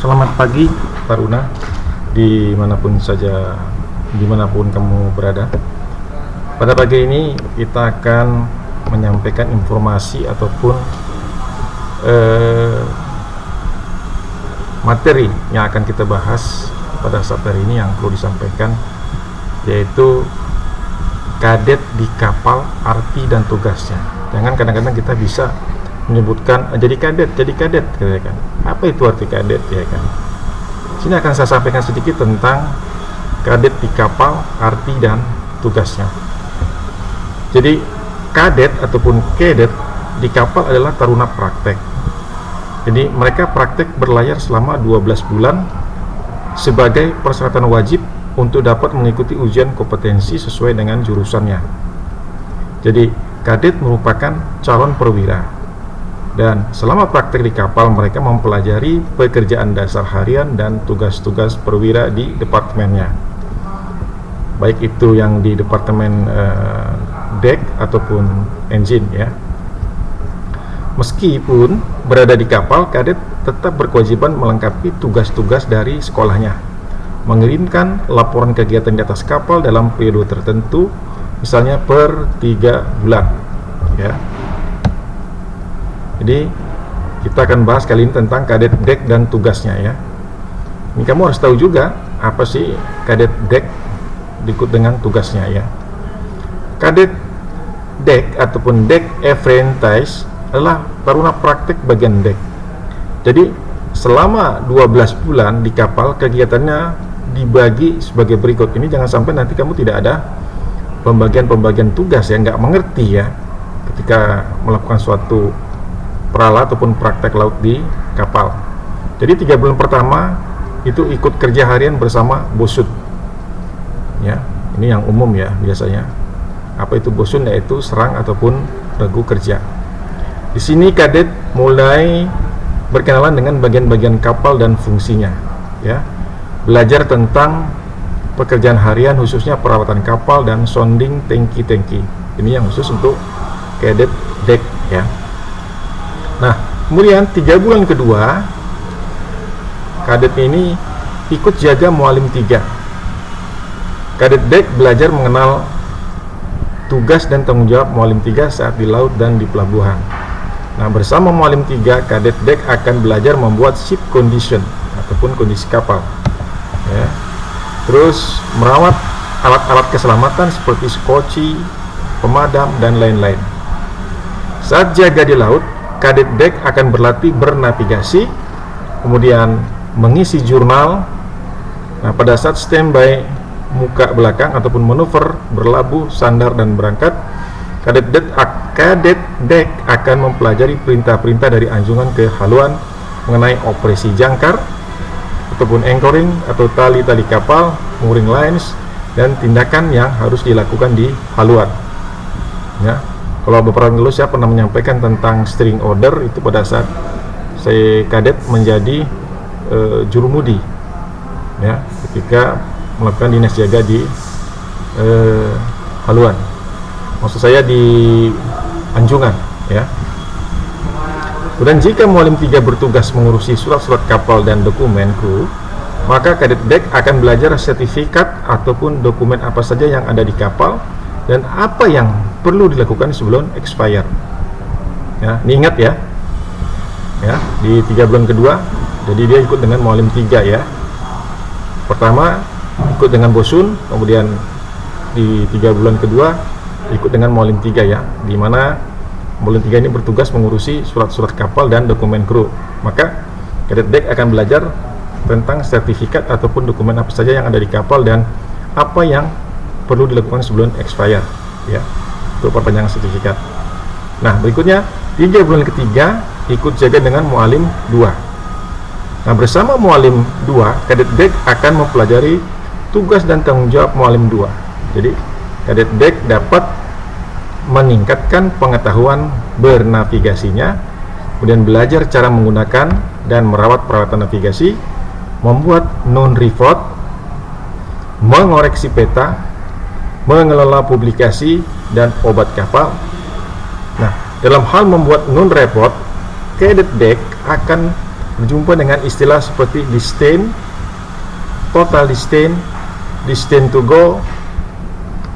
Selamat pagi Taruna, dimanapun kamu berada. Pada pagi ini kita akan menyampaikan informasi ataupun materi yang akan kita bahas pada saat hari ini yang perlu disampaikan, yaitu kadet di kapal, arti dan tugasnya. Jangan kadang-kadang kita bisa menyebutkan jadi kadet kan. Apa itu arti kadet ya kan? Sini akan saya sampaikan sedikit tentang kadet di kapal, arti dan tugasnya. Jadi kadet ataupun kedet di kapal adalah taruna praktek. Jadi mereka praktek berlayar selama 12 bulan sebagai persyaratan wajib untuk dapat mengikuti ujian kompetensi sesuai dengan jurusannya. Jadi kadet merupakan calon perwira. Dan selama praktek di kapal, mereka mempelajari pekerjaan dasar harian dan tugas-tugas perwira di departemennya, baik itu yang di departemen dek ataupun engine ya. Meskipun berada di kapal, kadet tetap berkewajiban melengkapi tugas-tugas dari sekolahnya, mengirimkan laporan kegiatan di atas kapal dalam periode tertentu, misalnya per 3 bulan ya. Jadi kita akan bahas kali ini tentang kadet dek dan tugasnya ya. Ini kamu harus tahu juga apa sih kadet dek diikut dengan tugasnya ya. Kadet dek ataupun dek apprentice adalah taruna praktek bagian dek. Jadi selama 12 bulan di kapal, kegiatannya dibagi sebagai berikut. Ini jangan sampai nanti kamu tidak ada pembagian tugas ya, nggak mengerti ya ketika melakukan suatu peralat ataupun praktek laut di kapal. Jadi 3 bulan pertama itu ikut kerja harian bersama bosun ya. Ini yang umum ya biasanya. Apa itu bosun? Yaitu serang ataupun regu kerja. Di sini kadet mulai berkenalan dengan bagian-bagian kapal dan fungsinya ya. Belajar tentang pekerjaan harian, khususnya perawatan kapal dan sounding tangki-tangki. Ini yang khusus untuk kadet dek ya. Nah, kemudian 3 bulan kedua, kadet ini ikut jaga Mualim 3. Kadet dek belajar mengenal tugas dan tanggung jawab Mualim 3 saat di laut dan di pelabuhan. Nah, bersama Mualim 3, kadet dek akan belajar membuat ship condition ataupun kondisi kapal ya. Terus merawat alat-alat keselamatan seperti skoci, pemadam, dan lain-lain. Saat jaga di laut, kadet dek akan berlatih bernavigasi, kemudian mengisi jurnal. Nah, pada saat standby muka belakang ataupun manuver, berlabuh, sandar, dan berangkat, kadet dek akan mempelajari perintah-perintah dari anjungan ke haluan mengenai operasi jangkar ataupun anchoring atau tali-tali kapal, mooring lines, dan tindakan yang harus dilakukan di haluan ya. Kalau beberapa minggu lalu saya pernah menyampaikan tentang steering order, itu pada saat saya kadet menjadi jurumudi ya, ketika melakukan dinas jaga di haluan, maksud saya di anjungan ya. Kemudian jika Mualim 3 bertugas mengurusi surat-surat kapal dan dokumen kru, maka kadet dek akan belajar sertifikat ataupun dokumen apa saja yang ada di kapal dan apa yang perlu dilakukan sebelum expire ya. Ini ingat ya di 3 bulan kedua, jadi dia ikut dengan Mualim 3 ya. Pertama ikut dengan bosun, kemudian di 3 bulan kedua ikut dengan Mualim 3 ya, di mana Mualim 3 ini bertugas mengurusi surat-surat kapal dan dokumen kru. Maka kadet dek akan belajar tentang sertifikat ataupun dokumen apa saja yang ada di kapal dan apa yang perlu dilakukan sebelum expire ya, untuk perpanjangan sertifikat. Nah, berikutnya 3 bulan ketiga ikut jaga dengan Mualim 2. Nah, bersama Mualim 2, kadet dek akan mempelajari tugas dan tanggung jawab Mualim 2. Jadi kadet dek dapat meningkatkan pengetahuan bernavigasinya, kemudian belajar cara menggunakan dan merawat peralatan navigasi, membuat non-report, mengoreksi peta, mengelola publikasi dan obat kapal. Nah, dalam hal membuat non-report, kadet dek akan berjumpa dengan istilah seperti distain, total distain, distain to go,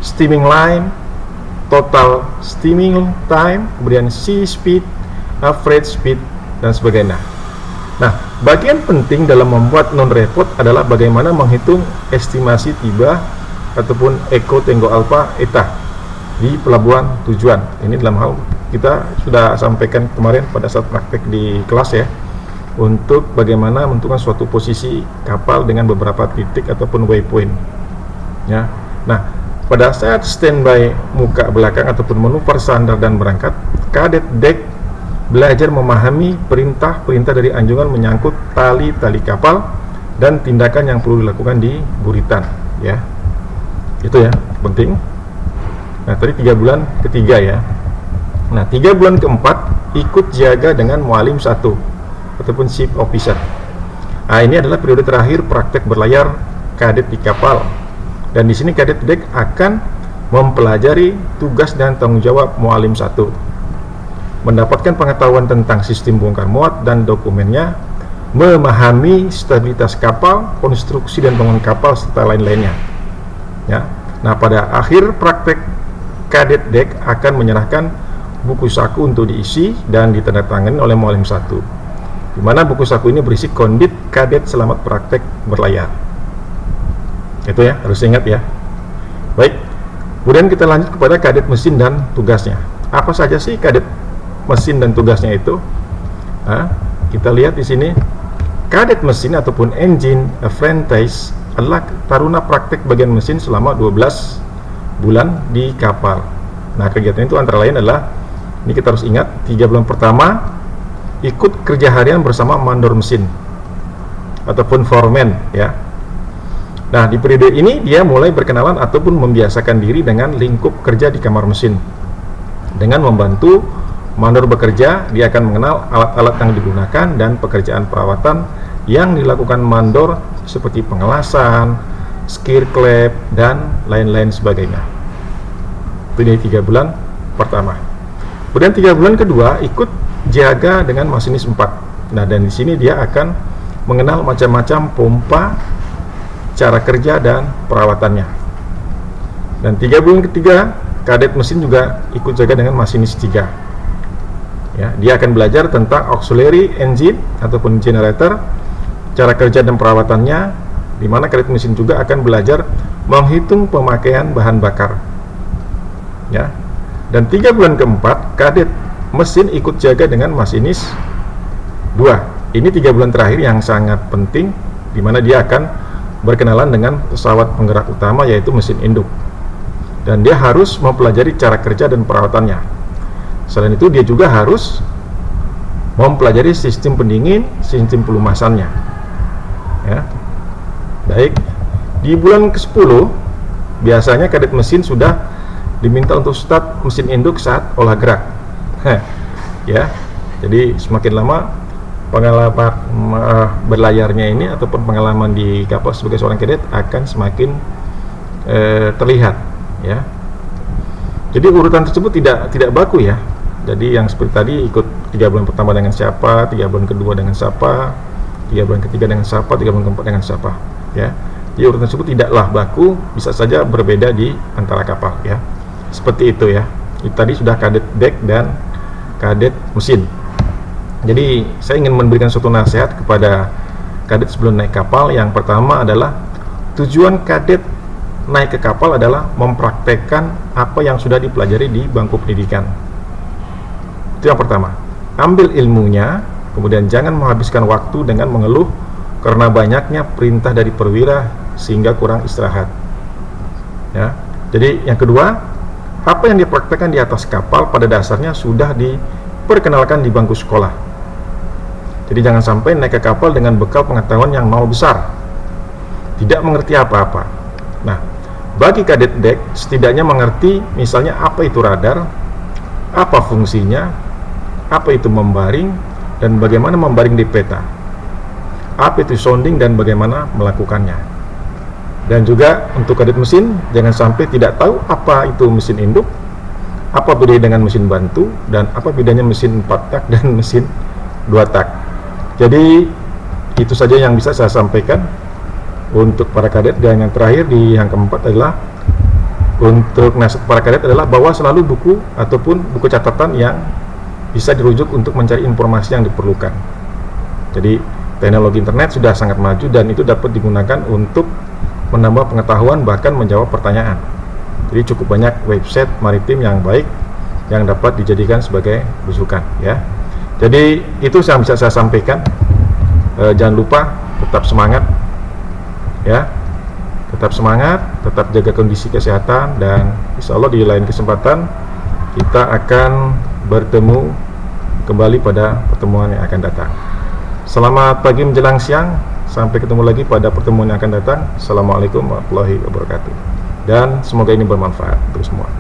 steaming line, total steaming time, kemudian sea speed, average speed, dan sebagainya. Nah, bagian penting dalam membuat non-report adalah bagaimana menghitung estimasi tiba ataupun Echo Tango Alpha ETA di pelabuhan tujuan. Ini dalam hal kita sudah sampaikan kemarin pada saat praktek di kelas ya, untuk bagaimana menentukan suatu posisi kapal dengan beberapa titik ataupun waypoint ya. Nah, pada saat standby muka belakang ataupun manuver sandar dan berangkat, kadet dek belajar memahami perintah-perintah dari anjungan menyangkut tali-tali kapal dan tindakan yang perlu dilakukan di buritan ya. Itu ya, penting. Nah, tadi 3 bulan ketiga ya. Nah, 3 bulan keempat ikut jaga dengan mualim 1 ataupun ship officer. Nah, ini adalah periode terakhir praktek berlayar kadet di kapal. Dan di sini kadet dek akan mempelajari tugas dan tanggung jawab mualim 1, mendapatkan pengetahuan tentang sistem bongkar muat dan dokumennya, memahami stabilitas kapal, konstruksi dan bangunan kapal serta lain-lainnya. Ya. Nah, pada akhir praktek kadet dek akan menyerahkan buku saku untuk diisi dan ditandatangani oleh mualim 1, di mana buku saku ini berisi kondit kadet selamat praktek berlayar. Itu ya, harus ingat ya. Baik, kemudian kita lanjut kepada kadet mesin dan tugasnya. Apa saja sih kadet mesin dan tugasnya itu? Nah, kita lihat di sini, kadet mesin ataupun engine apprentice adalah taruna praktek bagian mesin selama 12 bulan di kapal. Nah, kegiatan itu antara lain adalah, ini kita harus ingat, 3 bulan pertama ikut kerja harian bersama mandor mesin ataupun foreman ya. Nah, di periode ini dia mulai berkenalan ataupun membiasakan diri dengan lingkup kerja di kamar mesin. Dengan membantu mandor bekerja, dia akan mengenal alat-alat yang digunakan dan pekerjaan perawatan yang dilakukan mandor seperti pengelasan, skir klep, dan lain-lain sebagainya. Itu di 3 bulan pertama. Kemudian 3 bulan kedua ikut jaga dengan masinis 4. Nah, dan di sini dia akan mengenal macam-macam pompa, cara kerja dan perawatannya. Dan 3 bulan ketiga kadet mesin juga ikut jaga dengan masinis 3 ya. Dia akan belajar tentang auxiliary engine ataupun generator, cara kerja dan perawatannya, di mana kadet mesin juga akan belajar menghitung pemakaian bahan bakar ya. Dan 3 bulan keempat kadet mesin ikut jaga dengan masinis 2. Ini 3 bulan terakhir yang sangat penting, di mana dia akan berkenalan dengan pesawat penggerak utama yaitu mesin induk, dan dia harus mempelajari cara kerja dan perawatannya. Selain itu dia juga harus mempelajari sistem pendingin, sistem pelumasannya ya. Baik, di bulan ke-10 biasanya kadet mesin sudah diminta untuk start mesin induk saat olah gerak ya. Jadi semakin lama pengalaman berlayarnya ini ataupun pengalaman di kapal sebagai seorang kadet akan semakin terlihat ya. Jadi urutan tersebut tidak baku ya. Jadi yang seperti tadi ikut 3 bulan pertama dengan siapa, 3 bulan kedua dengan siapa, 3 bulan ketiga dengan siapa, 3 bulan keempat dengan siapa ya. Jadi urutan tersebut tidaklah baku, bisa saja berbeda di antara kapal ya. Seperti itu ya. Itu tadi sudah kadet dek dan kadet mesin. Jadi saya ingin memberikan suatu nasihat kepada kadet sebelum naik kapal. Yang pertama adalah tujuan kadet naik ke kapal adalah mempraktekkan apa yang sudah dipelajari di bangku pendidikan. Itu yang pertama. Ambil ilmunya, kemudian jangan menghabiskan waktu dengan mengeluh karena banyaknya perintah dari perwira sehingga kurang istirahat ya. Jadi yang kedua, apa yang dipraktekkan di atas kapal pada dasarnya sudah diperkenalkan di bangku sekolah. Jadi jangan sampai naik ke kapal dengan bekal pengetahuan yang nol besar, tidak mengerti apa-apa. Nah, bagi kadet dek setidaknya mengerti misalnya apa itu radar, apa fungsinya, apa itu membaring, dan bagaimana membaring di peta, apa itu sounding dan bagaimana melakukannya. Dan juga untuk kadet mesin, jangan sampai tidak tahu apa itu mesin induk, apa bedanya dengan mesin bantu, dan apa bedanya mesin 4 tak dan mesin 2 tak. Jadi itu saja yang bisa saya sampaikan untuk para kadet. Dan yang terakhir di yang keempat adalah untuk nasihat para kadet adalah bawa selalu buku ataupun buku catatan yang bisa dirujuk untuk mencari informasi yang diperlukan. Jadi teknologi internet sudah sangat maju dan itu dapat digunakan untuk menambah pengetahuan bahkan menjawab pertanyaan. Jadi cukup banyak website maritim yang baik yang dapat dijadikan sebagai rujukan ya. Jadi itu yang bisa saya sampaikan. Jangan lupa tetap semangat ya, tetap semangat, tetap jaga kondisi kesehatan, dan insya Allah di lain kesempatan kita akan bertemu kembali pada pertemuan yang akan datang. Selamat pagi menjelang siang, sampai ketemu lagi pada pertemuan yang akan datang. Assalamualaikum warahmatullahi wabarakatuh, dan semoga ini bermanfaat untuk semua.